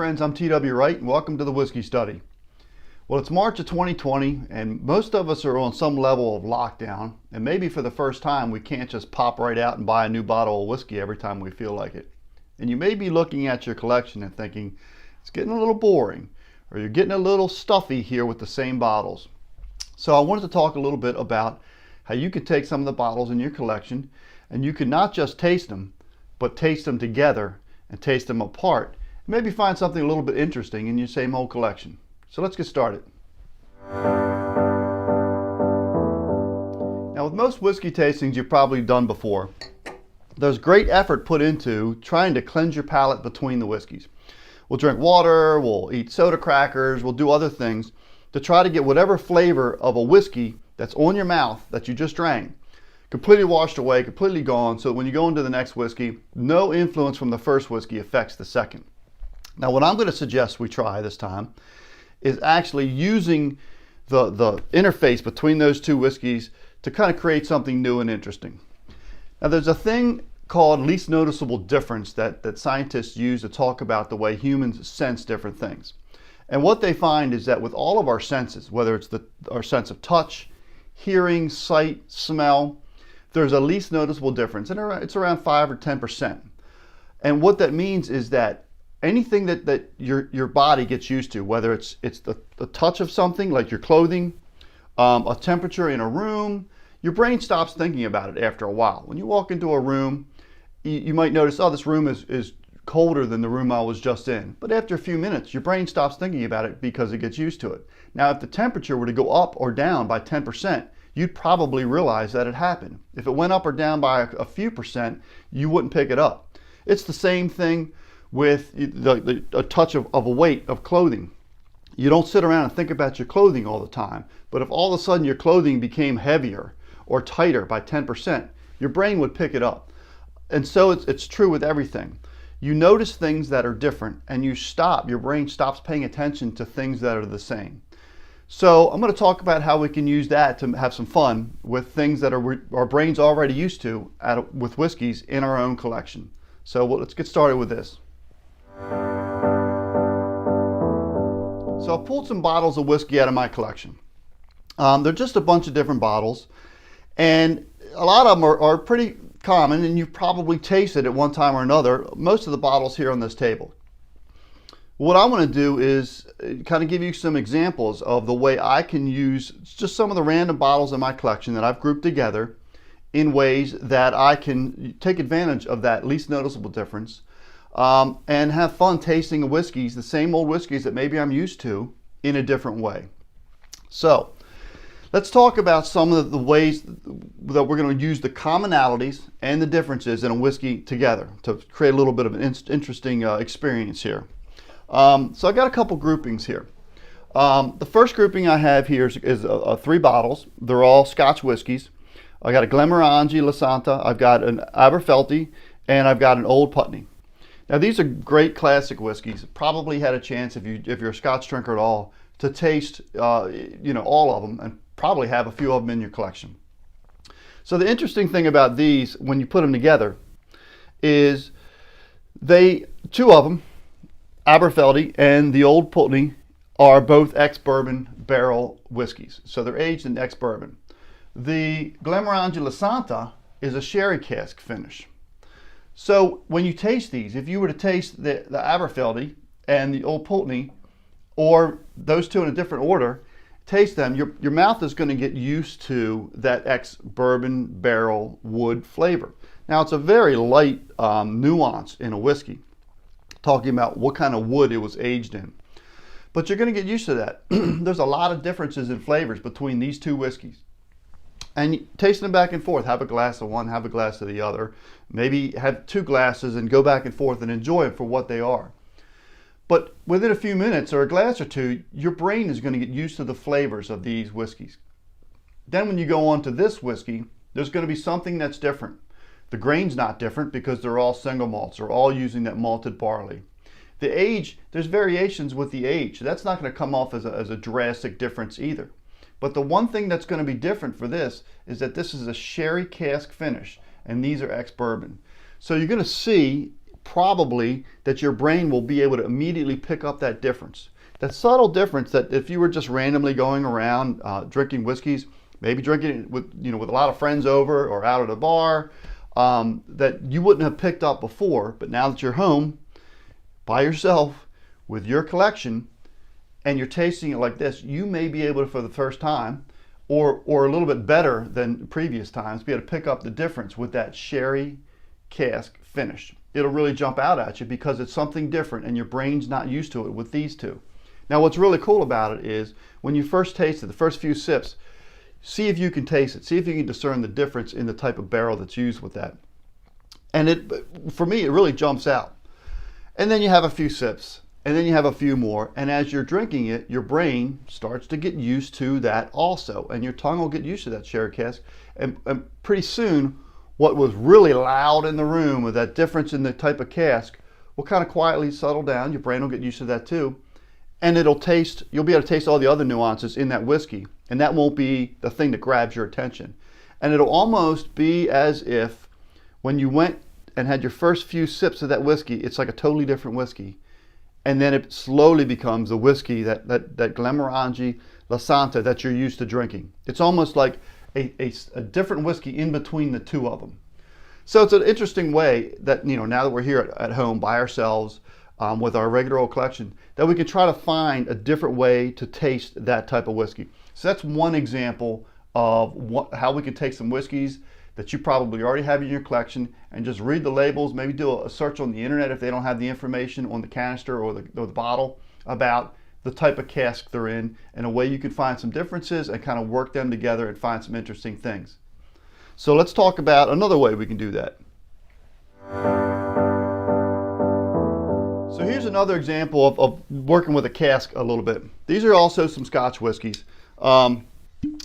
friends, I'm T.W. Wright and welcome to the Whiskey Study. Well, it's March of 2020 and most of us are on some level of lockdown, and maybe for the first time we can't just pop right out and buy a new bottle of whiskey every time we feel like it. And you may be looking at your collection and thinking, it's getting a little boring, or you're getting a little stuffy here with the same bottles. So I wanted to talk a little bit about how you could take some of the bottles in your collection and you could not just taste them, but taste them together and taste them apart. Maybe find something a little bit interesting in your same old collection. So let's get started. Now, with most whiskey tastings you've probably done before, there's great effort put into trying to cleanse your palate between the whiskeys. We'll drink water, we'll eat soda crackers, we'll do other things to try to get whatever flavor of a whiskey that's on your mouth that you just drank completely washed away, completely gone, so when you go into the next whiskey, no influence from the first whiskey affects the second. Now, what I'm going to suggest we try this time is actually using the interface between those two whiskeys to kind of create something new and interesting. Now, there's a thing called least noticeable difference that scientists use to talk about the way humans sense different things. And what they find is that with all of our senses, whether it's our sense of touch, hearing, sight, smell, there's a least noticeable difference, and it's around 5 or 10%. And what that means is that anything that your body gets used to, whether it's the touch of something like your clothing, a temperature in a room, your brain stops thinking about it after a while. When you walk into a room, you might notice, oh, this room is colder than the room I was just in. But after a few minutes, your brain stops thinking about it because it gets used to it. Now, if the temperature were to go up or down by 10%, you'd probably realize that it happened. If it went up or down by a few percent, you wouldn't pick it up. It's the same thing with a touch of a weight of clothing. You don't sit around and think about your clothing all the time, but if all of a sudden your clothing became heavier or tighter by 10%, your brain would pick it up. And so it's true with everything. You notice things that are different and your brain stops paying attention to things that are the same. So I'm going to talk about how we can use that to have some fun with things that our brain's already used to with whiskeys in our own collection. So let's get started with this. So I pulled some bottles of whiskey out of my collection. They're just a bunch of different bottles, and a lot of them are pretty common, and you've probably tasted at one time or another most of the bottles here on this table. What I want to do is kind of give you some examples of the way I can use just some of the random bottles in my collection that I've grouped together in ways that I can take advantage of that least noticeable difference and have fun tasting whiskeys, the same old whiskeys that maybe I'm used to, in a different way. So let's talk about some of the ways that we're going to use the commonalities and the differences in a whiskey together to create a little bit of an interesting experience here. So I got a couple groupings here. The first grouping I have here is 3 bottles. They're all Scotch whiskeys. I got a Glenmorangie Lasanta, I've got an Aberfeldy, and I've got an Old Putney. Now, these are great classic whiskeys. Probably had a chance, if you're a Scotch drinker at all, to taste all of them and probably have a few of them in your collection. So the interesting thing about these, when you put them together, is 2 of them, Aberfeldy and the Old Putney, are both ex-bourbon barrel whiskeys. So they're aged in ex-bourbon. The Glenmorangie Lasanta is a sherry cask finish. So when you taste these, if you were to taste the Aberfeldy and the Old Putney, or those 2 in a different order, taste them, your mouth is going to get used to that ex-bourbon barrel wood flavor. Now, it's a very light nuance in a whiskey, talking about what kind of wood it was aged in. But you're going to get used to that. There's a lot of differences in flavors between these 2 whiskeys. And tasting them back and forth, have a glass of one, have a glass of the other. Maybe have 2 glasses and go back and forth and enjoy them for what they are. But within a few minutes or a glass or 2, your brain is going to get used to the flavors of these whiskeys. Then when you go on to this whiskey, there's going to be something that's different. The grain's not different because they're all single malts. They're all using that malted barley. The age, there's variations with the age. That's not going to come off as a drastic difference either. But the one thing that's going to be different for this is that this is a sherry cask finish, and these are ex-bourbon. So you're going to see probably that your brain will be able to immediately pick up that difference. That subtle difference that if you were just randomly going around drinking whiskeys, maybe drinking it with, with a lot of friends over or out at a bar, that you wouldn't have picked up before, but now that you're home by yourself with your collection and you're tasting it like this, you may be able to, for the first time, or a little bit better than previous times, be able to pick up the difference with that sherry cask finish. It'll really jump out at you because it's something different and your brain's not used to it with these two. Now what's really cool about it is when you first taste it, the first few sips, see if you can taste it. See if you can discern the difference in the type of barrel that's used with that. And for me, it really jumps out. And then you have a few sips, and then you have a few more. And as you're drinking it, your brain starts to get used to that also. And your tongue will get used to that sherry cask. And pretty soon, what was really loud in the room with that difference in the type of cask will kind of quietly settle down. Your brain will get used to that too. And you'll be able to taste all the other nuances in that whiskey. And that won't be the thing that grabs your attention. And it'll almost be as if when you went and had your first few sips of that whiskey, it's like a totally different whiskey. And then it slowly becomes the whiskey, that Glenmorangie La Santa that you're used to drinking. It's almost like a different whiskey in between the two of them. So it's an interesting way that, now that we're here at home by ourselves with our regular old collection, that we can try to find a different way to taste that type of whiskey. So that's one example of how we can take some whiskeys that you probably already have in your collection and just read the labels, maybe do a search on the internet if they don't have the information on the canister or the bottle about the type of cask they're in, and a way you can find some differences and kind of work them together and find some interesting things. So let's talk about another way we can do that. So here's another example of working with a cask a little bit. These are also some Scotch whiskeys.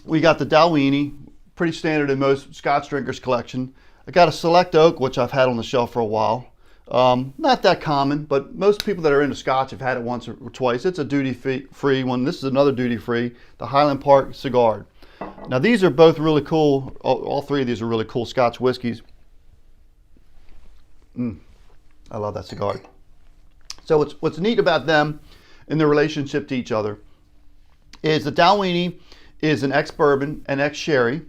We got the Dalwhinnie, pretty standard in most Scotch drinkers' collection. I got a Select Oak, which I've had on the shelf for a while. Not that common, but most people that are into Scotch have had it once or twice. It's a duty-free one. This is another duty-free, the Highland Park Cigar. Now these are both really cool. All three of these are really cool Scotch whiskeys. I love that cigar. So what's neat about them in their relationship to each other is the Dalwhinnie is an ex-bourbon and ex-sherry.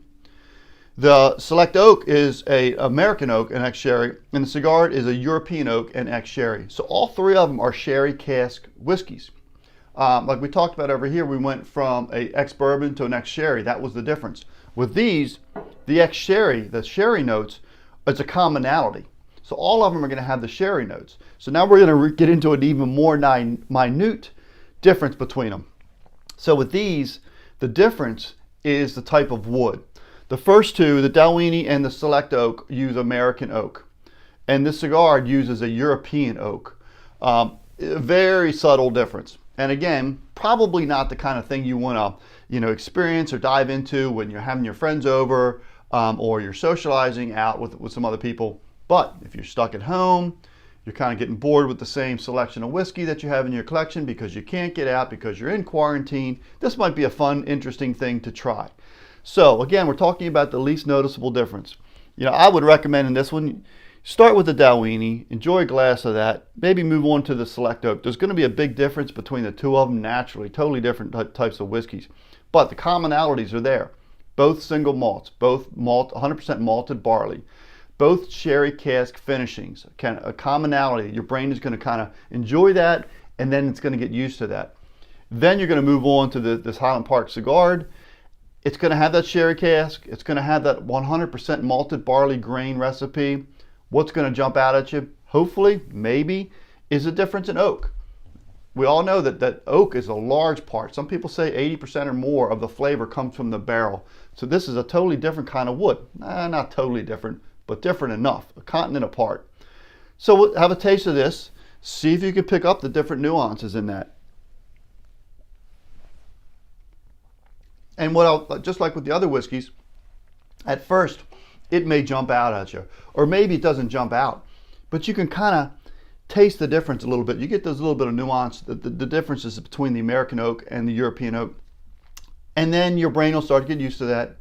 The Select Oak is an American oak and ex-sherry, and the Cigar is a European oak and ex-sherry. So all three of them are sherry cask whiskeys. Like we talked about over here, we went from an ex-bourbon to an ex-sherry. That was the difference. With these, the ex-sherry, the sherry notes, it's a commonality. So all of them are going to have the sherry notes. So now we're going to get into an even more minute difference between them. So with these, the difference is the type of wood. The first two, the Dalwhinnie and the Select Oak, use American oak. And this cigar uses a European oak. Very subtle difference. And again, probably not the kind of thing you want to experience or dive into when you're having your friends over or you're socializing out with some other people. But if you're stuck at home, you're kind of getting bored with the same selection of whiskey that you have in your collection because you can't get out because you're in quarantine, this might be a fun, interesting thing to try. So again, we're talking about the least noticeable difference. I would recommend in this one, start with the Dalwhinnie, enjoy a glass of that, maybe move on to the Select Oak. There's going to be a big difference between the two of them naturally, totally different types of whiskeys. But the commonalities are there. Both single malts, both 100% malted barley, both sherry cask finishings, kind of a commonality. Your brain is going to kind of enjoy that, and then it's going to get used to that. Then you're going to move on to this Highland Park Cigar. It's going to have that sherry cask. It's going to have that 100% malted barley grain recipe. What's going to jump out at you, hopefully, maybe, is a difference in oak. We all know that oak is a large part. Some people say 80% or more of the flavor comes from the barrel. So this is a totally different kind of wood. Not totally different, but different enough, a continent apart. So we'll have a taste of this. See if you can pick up the different nuances in that. And just like with the other whiskeys, at first it may jump out at you, or maybe it doesn't jump out, but you can kind of taste the difference a little bit. You get those little bit of nuance, the differences between the American oak and the European oak, and then your brain will start to get used to that,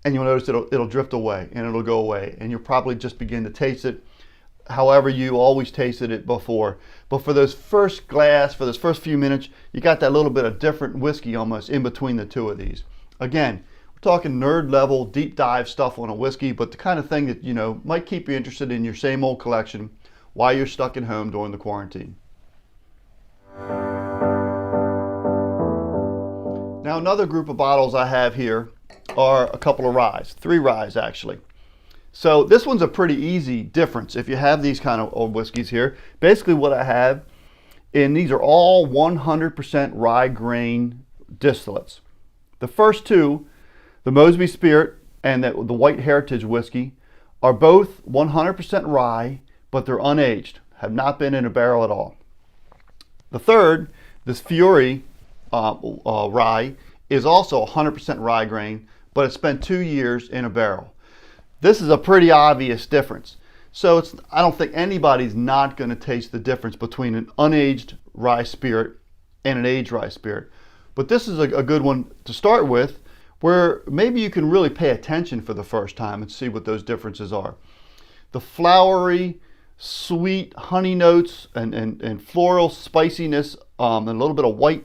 and you'll notice it'll drift away and it'll go away, and you'll probably just begin to taste it however you always tasted it before. But for those first glass, for those first few minutes, you got that little bit of different whiskey almost in between the two of these. Again, we're talking nerd level, deep dive stuff on a whiskey, but the kind of thing that, you know, might keep you interested in your same old collection while you're stuck at home during the quarantine. Now, another group of bottles I have here are a couple of ryes, 3 ryes actually. So this one's a pretty easy difference if you have these kind of old whiskeys here. Basically what I have, and these are all 100% rye grain distillates. The first two, the Mosby Spirit and the White Heritage whiskey, are both 100% rye, but they're unaged, have not been in a barrel at all. The third, this Fury rye, is also 100% rye grain, but it's spent 2 years in a barrel. This is a pretty obvious difference. So I don't think anybody's not going to taste the difference between an unaged rye spirit and an aged rye spirit. But this is a good one to start with, where maybe you can really pay attention for the first time and see what those differences are. The flowery, sweet honey notes and floral spiciness, and a little bit of white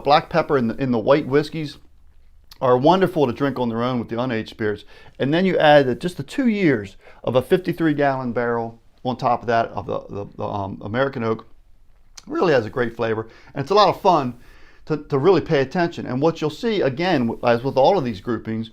black pepper in the white whiskeys are wonderful to drink on their own with the unaged spirits. And then you add just the 2 years of a 53-gallon barrel on top of that of the American oak. Really has a great flavor, and it's a lot of fun to really pay attention. And what you'll see, again, as with all of these groupings,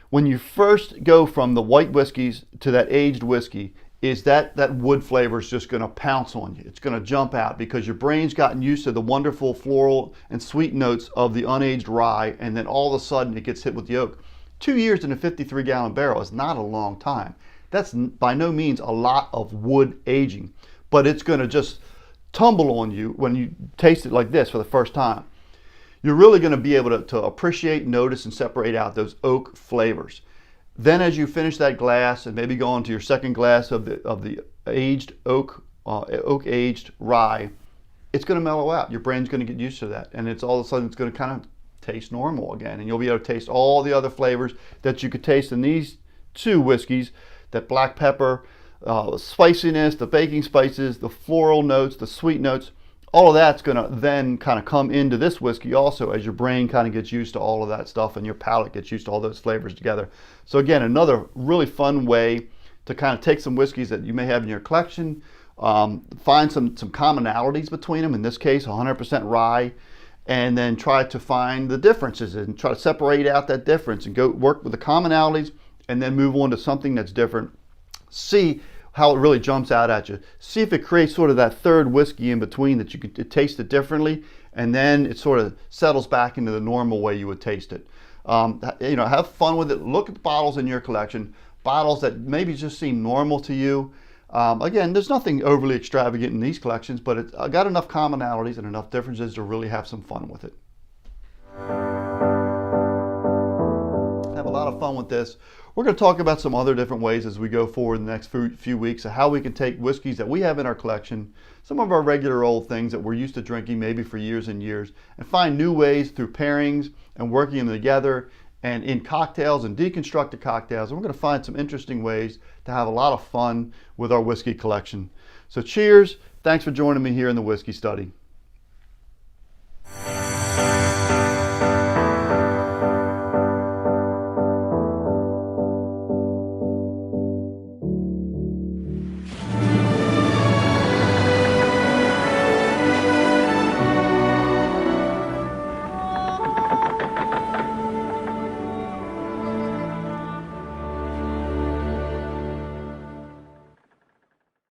when you first go from the white whiskeys to that aged whiskey, is that wood flavor is just going to pounce on you. It's going to jump out because your brain's gotten used to the wonderful floral and sweet notes of the unaged rye, and then all of a sudden it gets hit with the oak. 2 years in a 53-gallon barrel is not a long time. That's by no means a lot of wood aging, but it's going to just tumble on you when you taste it like this for the first time. You're really going to be able to appreciate, notice, and separate out those oak flavors. Then as you finish that glass and maybe go on to your second glass of the aged oak aged rye, it's going to mellow out. Your brain's going to get used to that, and it's all of a sudden it's going to kind of taste normal again, and you'll be able to taste all the other flavors that you could taste in these two whiskeys, that black pepper, spiciness, the baking spices, the floral notes, the sweet notes. All of that's going to then kind of come into this whiskey also as your brain kind of gets used to all of that stuff and your palate gets used to all those flavors together. So again, another really fun way to kind of take some whiskeys that you may have in your collection, find some commonalities between them, in this case 100% rye, and then try to find the differences and try to separate out that difference and go work with the commonalities and then move on to something that's different. See how it really jumps out at you. See if it creates sort of that third whiskey in between that you could taste it differently, and then it sort of settles back into the normal way you would taste it. You know, have fun with it. Look at the bottles in your collection, bottles that maybe just seem normal to you. Again, there's nothing overly extravagant in these collections, but it's got enough commonalities and enough differences to really have some fun with it. Have a lot of fun with this. We're going to talk about some other different ways as we go forward in the next few weeks of how we can take whiskeys that we have in our collection, some of our regular old things that we're used to drinking maybe for years and years, and find new ways through pairings and working them together and in cocktails and deconstructed cocktails. And we're going to find some interesting ways to have a lot of fun with our whiskey collection. So cheers. Thanks for joining me here in the Whiskey Study.